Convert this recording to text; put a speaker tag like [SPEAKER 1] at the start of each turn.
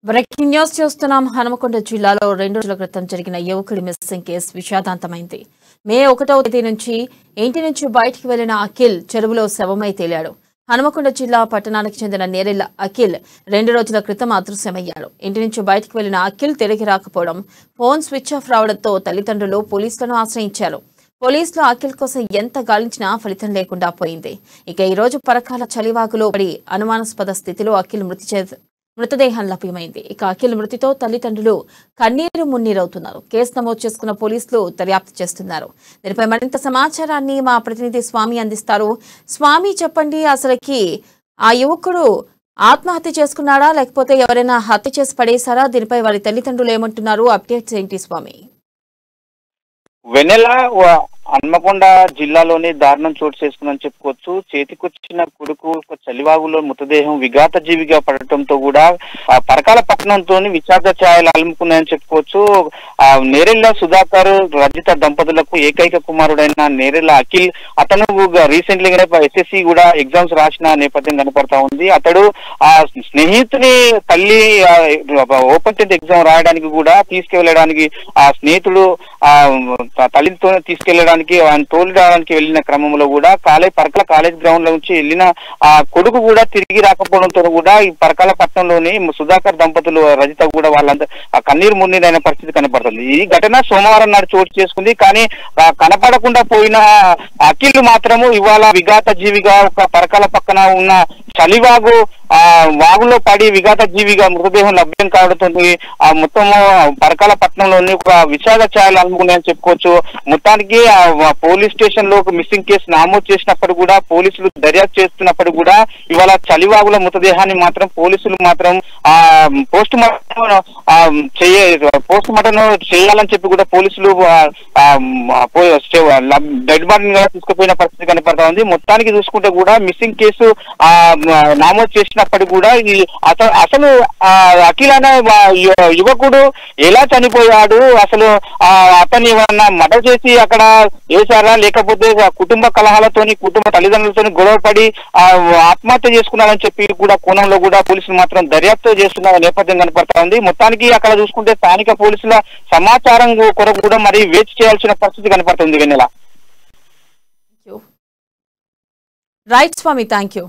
[SPEAKER 1] Breaking news చూస్తున్నాం. హనుమకొండ జిల్లాలో 2 రోజుల క్రితం జరిగిన యువకుడి మిస్సింగ్ కేసు విషాదాంతమైంది. మే 1వ తేదీ నుంచి ఇంటి నుంచి బయటికి వెళ్లిన అఖిల్ చెరువులో శవమై తేలాడు. హనుమకొండ జిల్లా పట్టణానికి చెందిన నేరెళ్ల అఖిల్ 2 రోజుల క్రితం అదృశ్యమయ్యాడు. ఇంటి నుంచి బయటికి వెళ్లిన అఖిల్ తిరిగి రాకపోవడం, ఫోన్ స్విచ్ ఆఫ్ రావడంతో తల్లిదండ్రులు పోలీసులను ఆశ్రయించారు. పోలీసులు అఖిల్ కోసం ఎంత గాలించినా ఫలితం లేకుండా పోయింది. ఇక ఈ రోజు పరకాల చలివాగులో పడి అనుమానాస్పద స్థితిలో అఖిల్ మృతదేహం లభ్యమైంది. ఇక అఖిల్ మృతితో తల్లిదండ్రులు కన్నీరు మున్నీరవుతున్నారు. కేసు నమోదు చేసుకున్న పోలీసులు దర్యాప్తు చేస్తున్నారు. దీనిపై మరింత సమాచారాన్ని మా ప్రతినిధి స్వామి అందిస్తారు. స్వామి, చెప్పండి, అసలుకి ఆ యువకుడు ఆత్మహత్య చేసుకున్నాడా లేకపోతే ఎవరైనా హత్య చేసి పడేశారా? దీనిపై వారి తల్లిదండ్రులు ఏమంటున్నారు? అప్డేట్స్ ఏంటి స్వామి?
[SPEAKER 2] వెన్నెల హన్మకొండ జిల్లాలోని దారుణం చోటు చేసుకుందని చెప్పుకోవచ్చు. చేతికొచ్చిన కొడుకు చలివాగులో మృతదేహం విఘాత జీవిగా పడటంతో కూడా పరకాల పట్టణంతో విషాద ఛాయలు అలుముకున్నాయని చెప్పుకోవచ్చు. నేరెళ్ల సుధాకర్ రజిత దంపతులకు ఏకైక కుమారుడైన నేరెళ్ల అఖిల్, అతను రీసెంట్లీ ఎస్ఎస్సి కూడా ఎగ్జామ్స్ రాసిన నేపథ్యం కనపడతా ఉంది. అతడు ఆ స్నేహితుని తల్లి ఓపెన్ 10th ఎగ్జామ్ రాయడానికి కూడా తీసుకెళ్లడానికి ఆ స్నేహితుడు తల్లితో తీసుకెళ్లడానికి ఆయన తోలిడానికి వెళ్లిన క్రమంలో కూడా పరకాల కాలేజ్ గ్రౌండ్ లో నుంచి వెళ్లిన ఆ కొడుకు కూడా తిరిగి రాకపోవడంతో కూడా ఈ పరకాల పట్టణంలోని సుధాకర్ దంపతులు రజిత కూడా వాళ్ళంతా కన్నీరు మున్నీరైన పరిస్థితి కనపడుతుంది. ఈ ఘటన సోమవారం నాడు చోటు చేసుకుంది. కానీ కనపడకుండా పోయిన అఖిల్ మాత్రము ఇవాళ విఘాత జీవిగా ఒక పరకాల పక్కన ఉన్న చలివాగు వాగులో పడి విఘాత జీవిగా మృతదేహం లభ్యం కావడంతో ఆ మొత్తము పరకాల పట్టణంలోని ఒక విషాద ఛాయలు అనుకున్నాయని చెప్పుకోవచ్చు. మొత్తానికి పోలీస్ స్టేషన్ లో ఒక మిస్సింగ్ కేసు నమోదు చేసినప్పుడు కూడా పోలీసులు దర్యాప్తు చేస్తున్నప్పుడు కూడా ఇవాళ చలివాగుల మృతదేహాన్ని మాత్రం పోలీసులు మాత్రం పోస్ట్ మార్టం చేయాలని చెప్పి కూడా పోలీసులు డెడ్ బాడీని తీసుకుపోయిన పరిస్థితి కనపడతా ఉంది. మొత్తానికి చూసుకుంటే కూడా మిస్సింగ్ కేసు నమోదు చేసినప్పటికీ కూడా ఈ అసలు అఖిల్ అనే యువకుడు ఎలా చనిపోయాడు, అసలు అతన్ని ఏమన్నా మర్డర్ చేసి అక్కడ వేశారా, లేకపోతే కుటుంబ కలహాలతోని కుటుంబ తల్లిదండ్రులతోని గొడవపడి ఆత్మహత్య చేసుకున్నారని చెప్పి కూడా కోణంలో కూడా పోలీసులు మాత్రం దర్యాప్తు చేస్తున్న నేపథ్యం కనపడతా ఉంది. మొత్తానికి అక్కడ చూసుకుంటే స్థానిక పోలీసుల సమాచారం కొరకు కూడా మరి వేచి చేయాల్సిన పరిస్థితి కనపడుతుంది. వెన్నెల.
[SPEAKER 1] రైట్ స్వామి, థ్యాంక్ యూ.